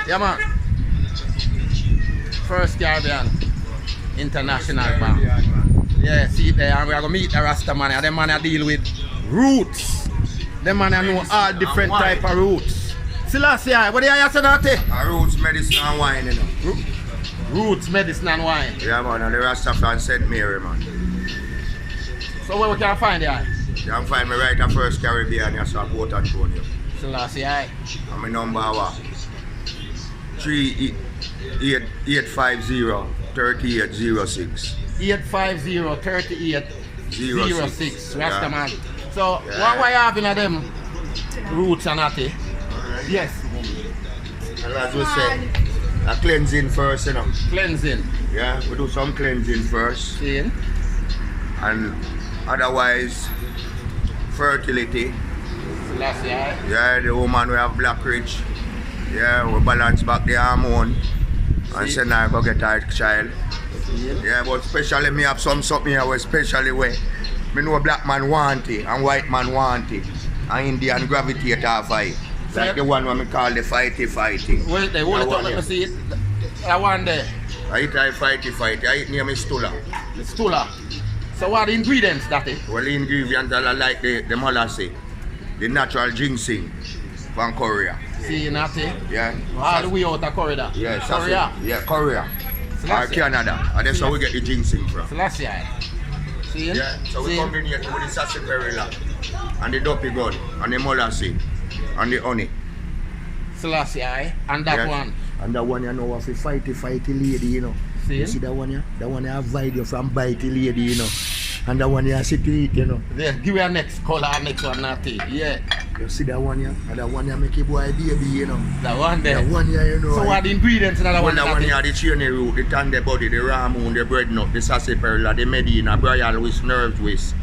Yeah, man. First Caribbean International Bank. Yeah, see it there, and we are going to meet the Rastaman, and them man I deal with roots. Them man I know all different type of roots. Selassie, what do you say that? Roots, medicine and wine, you know. Roots, medicine and wine. Yeah, man, and the Rastafari St. Mary, man. So where we can find it? You can find me right at First Caribbean, yes, at Portantonio. Selassie, and my number what? 3850-3806. 850-3806, Rastaman. So, what you having of them roots and that? Yes. And as we say, a cleansing first, you know. Cleansing. Yeah, we do some cleansing first. See? And otherwise, fertility. Selassie, yeah, the woman we have black rich. Yeah, we balance back the hormone. And send her go get her child. Yeah, but especially me have something here where especially where me know black man want it and white man want it. And Indian gravitate off it. Like the one what me call the fighty. Wait there, hold it up, let me see it. That one there. I eat a fighty. I eat near me stula. The stula. So what are the ingredients that is? Well, the ingredients are like the molasses, the natural ginseng from Korea. See nothing? Yeah. All the way out of Korea. Yeah, Korea. Yeah, Korea. Or Canada. And that's how we get the ginseng from. Selassie. See? Yeah, so we combine it with the sarsaparilla and the dopey gold and the molasses and the honey. Selassie, and that one. And that one you know of a fighty lady, you know. See? You see that one here? That one you avoid you from bitey lady, you know. And that one you sit to eat, you know. Yeah, give me a next color, next one, Natty. Yeah. You see that one here? And that one here make a boy baby, you know. That one there. That one here, you know. So what are the ingredients in that one? That one here, the chainy root, the tande body, the ramoon, the bread nut, the sarsaparilla, the medina, broyal whisk, nerve whisk.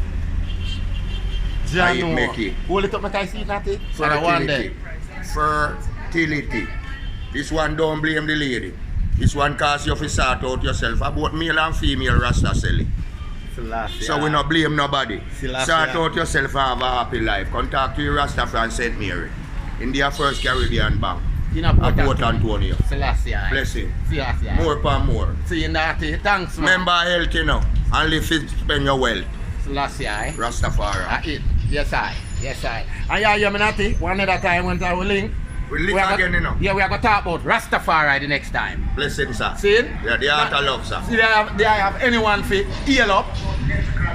Jano. Make it. Hold it up, make I see Natty. Fertility. Fertility. This one don't blame the lady. This one cause you to sort out yourself about male and female Rasta selling. So we not blame nobody. Sort out yourself and have a happy life. Contact your Rastafari St. Mary in their First Caribbean Bank. At Portland Jamaica. Blessing. More and more. See you Natty. Thanks man. Remember health, you know, and live to spend your wealth. Rastafari. Yes I. And yeah, you Natty, one other time when I will link. We'll link again, you know. Yeah, we are going to talk about Rastafari the next time. Blessing, sir. See? Yeah, the art of love, sir. See, they have anyone for heal up?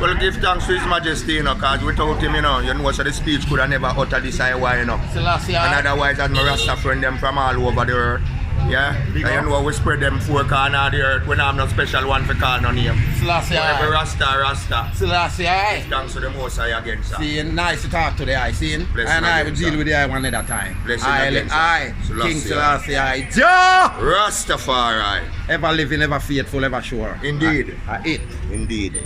Well, give thanks to His Majesty, you know, because without him, you know, so the speech could have never uttered this why, you know. Selassie. And otherwise, as my Rasta friend them from all over the earth. Yeah? And you know, we spread them four corners of the earth. We don't have no special one for call no name. Selassie. Every Rasta. Selassie. Thanks to the Most High again, sir. See, nice to talk to the eye, see? And I will deal with the eye one at a time. Blessing again, sir. King Selassie. Joe! Rastafari. Ever living, ever faithful, ever sure. Indeed. It. Indeed.